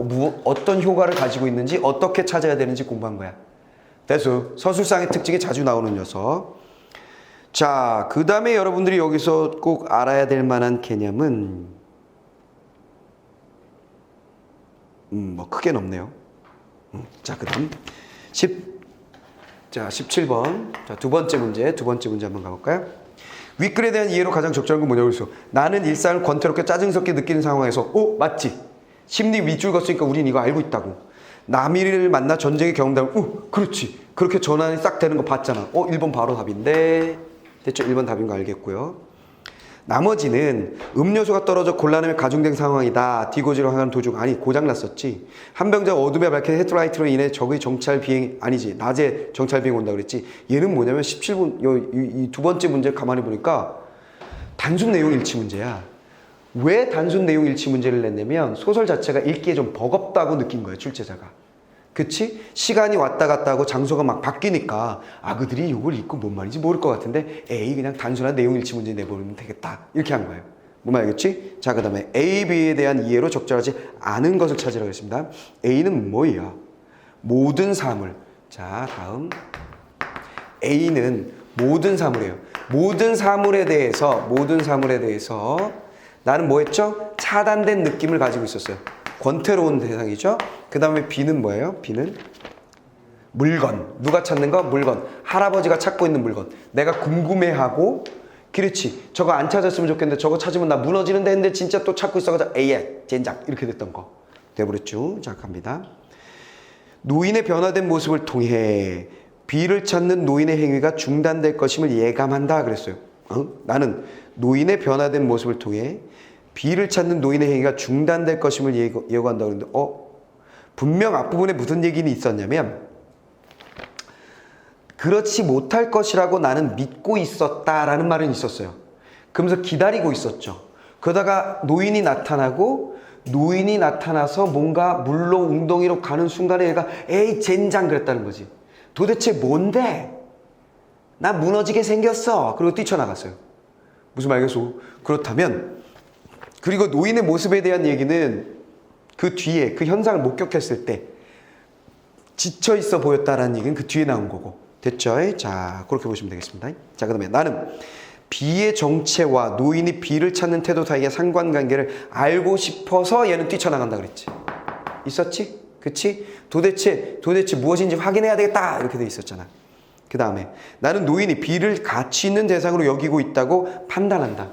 어떤 효과를 가지고 있는지 어떻게 찾아야 되는지 공부한 거야. 됐어. 서술상의 특징이 자주 나오는 녀석. 자, 그 다음에 여러분들이 여기서 꼭 알아야 될 만한 개념은 뭐 크게는 없네요. 자, 그 다음 17번. 자, 두 번째 문제 한번 가볼까요? 윗글에 대한 이해로 가장 적절한 건 뭐냐고 했어. 나는 일상을 권태롭게 짜증스럽게 느끼는 상황에서 맞지? 심리 밑줄 걷으니까 우린 이거 알고 있다고. 남이를 만나 전쟁의 경험담을 그렇지. 그렇게 전환이 싹 되는 거 봤잖아. 1번 바로 답인데. 됐죠? 1번 답인 거 알겠고요. 나머지는 음료수가 떨어져 곤란함에 가중된 상황이다. 디고지로 향하는 도중. 아니 고장났었지. 한 병자가 어둠에 밝힌 헤드라이트로 인해 적의 정찰 비행 아니지. 낮에 정찰 비행 온다 그랬지. 얘는 뭐냐면 17분 이 두 번째 문제 가만히 보니까 단순 내용 일치 문제야. 왜 단순 내용 일치 문제를 냈냐면 소설 자체가 읽기에 좀 버겁다고 느낀 거예요. 출제자가. 그치? 시간이 왔다 갔다 하고 장소가 막 바뀌니까 그들이 이걸 읽고 뭔 말인지 모를 것 같은데 에이 그냥 단순한 내용 일치 문제 내버리면 되겠다 이렇게 한 거예요. 뭔 말이겠지? 자, 그 다음에 A, B에 대한 이해로 적절하지 않은 것을 찾으라고 했습니다. A는 뭐야? 모든 사물. 자, 다음 A는 모든 사물이에요. 모든 사물에 대해서 나는 뭐 했죠? 차단된 느낌을 가지고 있었어요. 권태로운 대상이죠. 그 다음에 B는 뭐예요? B는 물건. 누가 찾는 거? 물건. 할아버지가 찾고 있는 물건. 내가 궁금해하고 그렇지. 저거 안 찾았으면 좋겠는데 저거 찾으면 나 무너지는데 했는데 진짜 또 찾고 있어가지고 에이 젠장 이렇게 됐던 거. 돼버렸죠. 자, 갑니다. 노인의 변화된 모습을 통해 B를 찾는 노인의 행위가 중단될 것임을 예감한다 그랬어요. 나는 노인의 변화된 모습을 통해 B를 찾는 노인의 행위가 중단될 것임을 예고한다 그러는데 분명 앞부분에 무슨 얘기는 있었냐면 그렇지 못할 것이라고 나는 믿고 있었다라는 말은 있었어요. 그러면서 기다리고 있었죠. 그러다가 노인이 나타나서 뭔가 물로 웅덩이로 가는 순간에 얘가 에이 젠장 그랬다는 거지. 도대체 뭔데? 나 무너지게 생겼어. 그리고 뛰쳐나갔어요. 무슨 말이겠어? 그렇다면 그리고 노인의 모습에 대한 얘기는 그 뒤에 그 현상을 목격했을 때 지쳐 있어 보였다라는 얘기는 그 뒤에 나온 거고. 됐죠? 자, 그렇게 보시면 되겠습니다. 자, 그 다음에 나는 B의 정체와 노인이 B를 찾는 태도 사이의 상관관계를 알고 싶어서 얘는 뛰쳐나간다 그랬지. 있었지? 그치? 도대체 무엇인지 확인해야 되겠다 이렇게 돼 있었잖아. 그 다음에 나는 노인이 B를 가치 있는 대상으로 여기고 있다고 판단한다.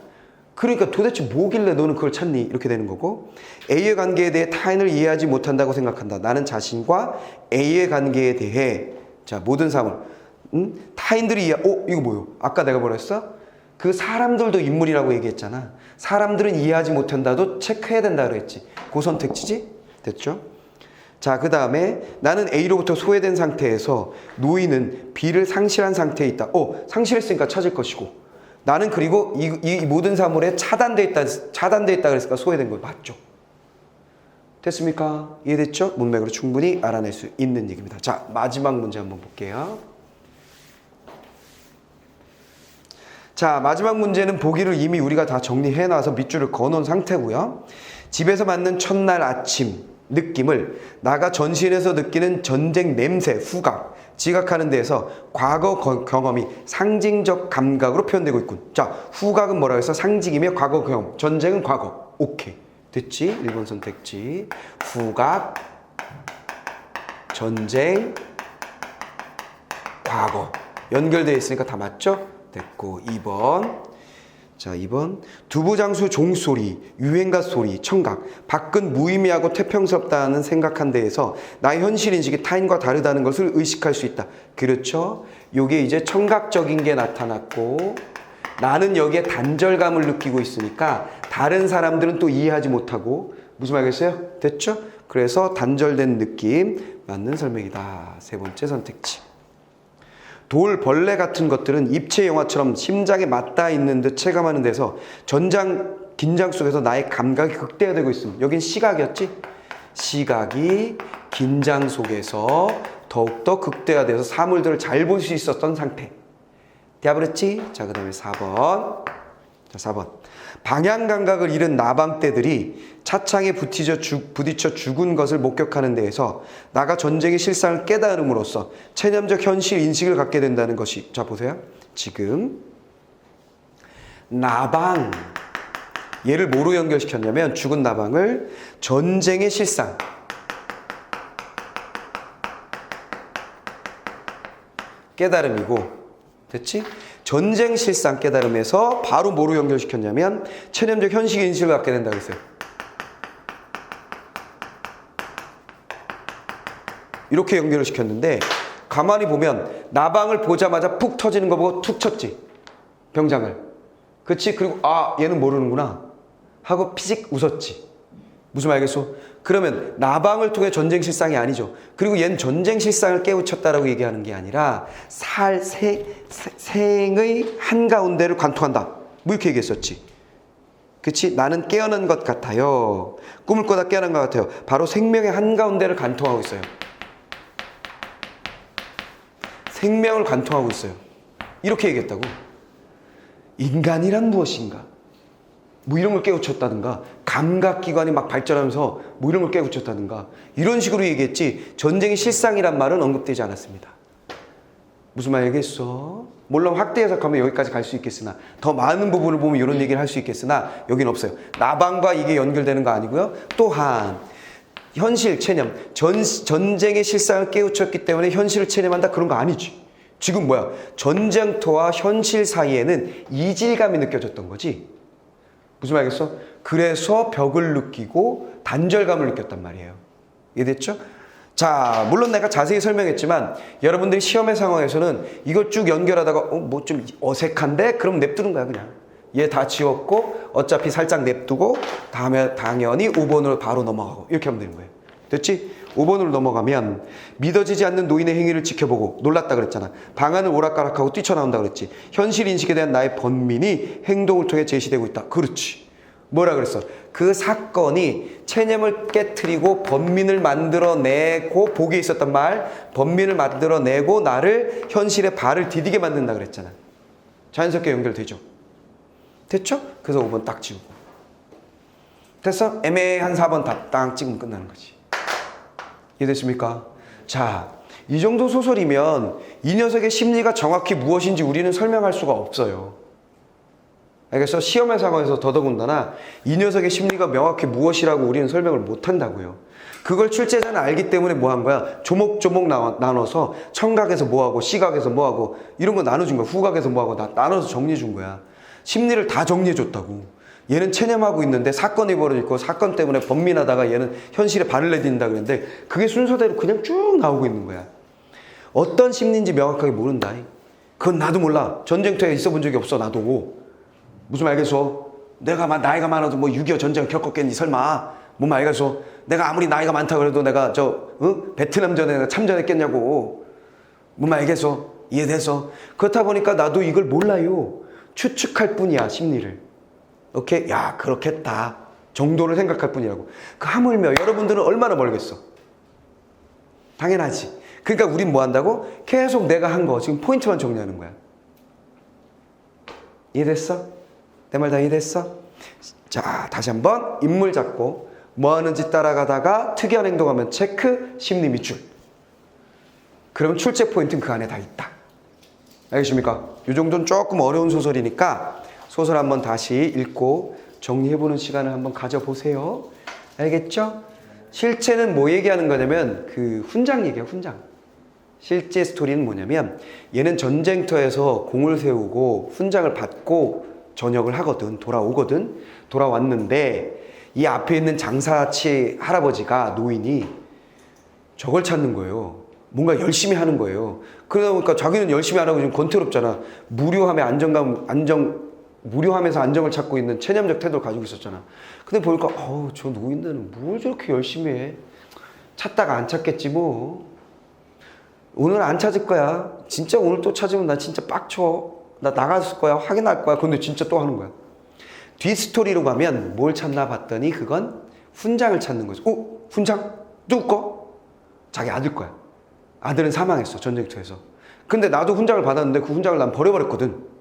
그러니까 도대체 뭐길래 너는 그걸 찾니? 이렇게 되는 거고. A의 관계에 대해 타인을 이해하지 못한다고 생각한다. 나는 자신과 A의 관계에 대해 자 모든 사물 타인들이 이거 뭐요? 아까 내가 뭐라 했어? 그 사람들도 인물이라고 얘기했잖아. 사람들은 이해하지 못한다도 체크해야 된다 그랬지. 그 선택지지? 됐죠? 자, 그 다음에 나는 A로부터 소외된 상태에서 노인은 B를 상실한 상태에 있다. 상실했으니까 찾을 것이고 나는 그리고 이 모든 사물에 차단돼 있다 그랬으니까 소외된 거예요. 맞죠? 됐습니까? 이해됐죠? 문맥으로 충분히 알아낼 수 있는 얘기입니다. 자, 마지막 문제 한번 볼게요. 자, 마지막 문제는 보기를 이미 우리가 다 정리해놔서 밑줄을 그어놓은 상태고요. 집에서 맞는 첫날 아침 느낌을 나가 전시에서 느끼는 전쟁 냄새, 후각, 지각하는 데에서 과거 경험이 상징적 감각으로 표현되고 있군. 자, 후각은 뭐라고 해서 상징이며 과거 경험, 전쟁은 과거. 오케이. 됐지? 1번 선택지. 후각, 전쟁, 과거. 연결되어 있으니까 다 맞죠? 됐고 2번. 자, 2번. 두부장수 종소리, 유행가 소리, 청각. 밖은 무의미하고 태평스럽다는 생각한 데에서 나의 현실인식이 타인과 다르다는 것을 의식할 수 있다. 그렇죠? 요게 이제 청각적인 게 나타났고 나는 여기에 단절감을 느끼고 있으니까 다른 사람들은 또 이해하지 못하고 무슨 말이겠어요? 됐죠? 그래서 단절된 느낌 맞는 설명이다. 세 번째 선택지. 돌, 벌레 같은 것들은 입체 영화처럼 심장에 맞닿아 있는 듯 체감하는 데서 긴장 속에서 나의 감각이 극대화되고 있습니다. 여긴 시각이었지? 시각이 긴장 속에서 더욱더 극대화돼서 사물들을 잘 볼 수 있었던 상태. 되어버렸지? 자, 그 다음에 4번. 자, 4번. 방향 감각을 잃은 나방떼들이 차창에 부딪혀 죽은 것을 목격하는 데에서 나가 전쟁의 실상을 깨달음으로써 체념적 현실 인식을 갖게 된다는 것이. 자, 보세요. 지금 나방 얘를 뭐로 연결시켰냐면 죽은 나방을 전쟁의 실상 깨달음이고 됐지? 전쟁 실상 깨달음에서 바로 뭐로 연결시켰냐면 체념적 현실 인식을 갖게 된다고 했어요. 이렇게 연결을 시켰는데 가만히 보면 나방을 보자마자 푹 터지는 거 보고 툭 쳤지. 병장을. 그치? 그리고 아 얘는 모르는구나 하고 피식 웃었지. 무슨 말이겠어? 그러면 나방을 통해 전쟁 실상이 아니죠. 그리고 얘는 전쟁 실상을 깨우쳤다라고 얘기하는 게 아니라 생의 한가운데를 관통한다. 뭐 이렇게 얘기했었지. 그치? 나는 깨어난 것 같아요. 꿈을 꾸다 깨어난 것 같아요. 바로 생명의 한가운데를 관통하고 있어요. 생명을 관통하고 있어요. 이렇게 얘기했다고. 인간이란 무엇인가? 뭐 이런 걸 깨우쳤다든가, 감각기관이 막 발전하면서 뭐 이런 걸 깨우쳤다든가, 이런 식으로 얘기했지 전쟁의 실상이란 말은 언급되지 않았습니다. 무슨 말 얘기했어? 물론 확대 해석하면 여기까지 갈 수 있겠으나 더 많은 부분을 보면 이런 얘기를 할 수 있겠으나 여긴 없어요. 나방과 이게 연결되는 거 아니고요. 또한 현실 체념, 전쟁의 실상을 깨우쳤기 때문에 현실을 체념한다 그런 거 아니지. 지금 뭐야? 전쟁터와 현실 사이에는 이질감이 느껴졌던 거지. 무슨 말이겠어? 그래서 벽을 느끼고 단절감을 느꼈단 말이에요. 이해됐죠? 자, 물론 내가 자세히 설명했지만 여러분들이 시험의 상황에서는 이걸 쭉 연결하다가 뭐 좀 어색한데? 그럼 냅두는 거야 그냥. 얘 다 지웠고 어차피 살짝 냅두고 다음에 당연히 5번으로 바로 넘어가고 이렇게 하면 되는 거예요. 됐지? 5번으로 넘어가면 믿어지지 않는 노인의 행위를 지켜보고 놀랐다 그랬잖아. 방안을 오락가락하고 뛰쳐나온다 그랬지. 현실 인식에 대한 나의 번민이 행동을 통해 제시되고 있다. 그렇지. 뭐라 그랬어? 그 사건이 체념을 깨트리고 번민을 만들어내고 복에 있었단 말, 번민을 만들어내고 나를 현실에 발을 디디게 만든다 그랬잖아. 자연스럽게 연결되죠? 됐죠? 그래서 5번 딱 지우고. 됐어? 애매한 4번 다 딱 찍으면 끝나는 거지. 이해됐습니까? 자, 이 정도 소설이면 이 녀석의 심리가 정확히 무엇인지 우리는 설명할 수가 없어요. 알겠어? 시험의 상황에서 더더군다나 이 녀석의 심리가 명확히 무엇이라고 우리는 설명을 못한다고요. 그걸 출제자는 알기 때문에 뭐 한 거야? 조목조목 나눠서 청각에서 뭐하고 시각에서 뭐하고 이런 거 나눠준 거야. 후각에서 뭐하고 나눠서 정리해 준 거야. 심리를 다 정리해 줬다고. 얘는 체념하고 있는데 사건이 벌어지고 사건 때문에 번민하다가 얘는 현실에 발을 내딛는다 그랬는데 그게 순서대로 그냥 쭉 나오고 있는 거야. 어떤 심리인지 명확하게 모른다. 그건 나도 몰라. 전쟁터에 있어 본 적이 없어 나도. 무슨 말 알겠어? 내가 나이가 많아도 뭐 6.25 전쟁 겪었겠니 설마. 뭔 말 알겠어? 내가 아무리 나이가 많다 그래도 내가 베트남전에 내가 참전했겠냐고. 뭔 말 알겠어? 이해돼서? 그렇다 보니까 나도 이걸 몰라요. 추측할 뿐이야 심리를. 오케이? 야 그렇겠다 정도를 생각할 뿐이라고. 그 하물며 여러분들은 얼마나 멀겠어? 당연하지. 그러니까 우린 뭐 한다고? 계속 내가 한 거 지금 포인트만 정리하는 거야. 이해됐어? 내 말 다 이해됐어? 자 다시 한번 인물 잡고 뭐 하는지 따라가다가 특이한 행동하면 체크, 심리 밑줄. 그럼 출제 포인트는 그 안에 다 있다. 알겠습니까? 이 정도는 조금 어려운 소설이니까 소설 한번 다시 읽고 정리해보는 시간을 한번 가져보세요. 알겠죠? 실제는 뭐 얘기하는 거냐면 그 훈장 얘기야, 훈장. 실제 스토리는 뭐냐면 얘는 전쟁터에서 공을 세우고 훈장을 받고 전역을 하거든. 돌아오거든. 돌아왔는데 이 앞에 있는 장사치 할아버지가 노인이 저걸 찾는 거예요. 뭔가 열심히 하는 거예요. 그러다 보니까 자기는 열심히 안 하고 좀 권태롭잖아. 무료함에서 안정을 찾고 있는 체념적 태도를 가지고 있었잖아. 근데 보니까 저 노인네는 뭘 저렇게 열심히 해. 찾다가 안 찾겠지 뭐. 오늘 안 찾을 거야. 진짜 오늘 또 찾으면 나 진짜 빡쳐. 나 나갔을 거야. 확인할 거야. 근데 진짜 또 하는 거야. 뒷스토리로 가면 뭘 찾나 봤더니 그건 훈장을 찾는 거죠. 훈장? 누구 거? 자기 아들 거야. 아들은 사망했어. 전쟁터에서. 근데 나도 훈장을 받았는데 그 훈장을 난 버려버렸거든.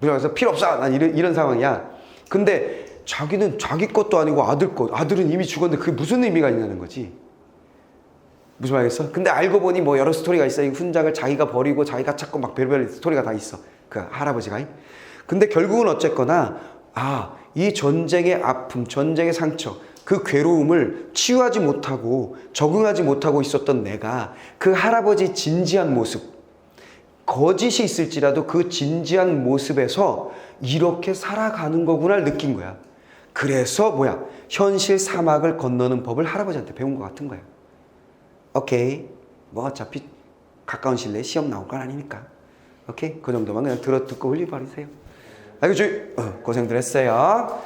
그래서 필요 없어. 난 이런 상황이야. 근데 자기는 자기 것도 아니고 아들 것. 아들은 이미 죽었는데 그게 무슨 의미가 있냐는 거지. 무슨 말이겠어? 근데 알고 보니 뭐 여러 스토리가 있어. 이 훈장을 자기가 버리고 자기가 찾고 막 별별 스토리가 다 있어. 그 할아버지가. 근데 결국은 어쨌거나 이 전쟁의 아픔, 전쟁의 상처, 그 괴로움을 치유하지 못하고 적응하지 못하고 있었던 내가 그 할아버지 진지한 모습, 거짓이 있을지라도 그 진지한 모습에서 이렇게 살아가는 거구나를 느낀 거야. 그래서 현실 사막을 건너는 법을 할아버지한테 배운 것 같은 거야. 오케이. 뭐 어차피 가까운 시일 내에 시험 나올 건 아니니까. 오케이. 그 정도만 그냥 듣고 흘려버리세요. 알겠죠? 고생들 했어요.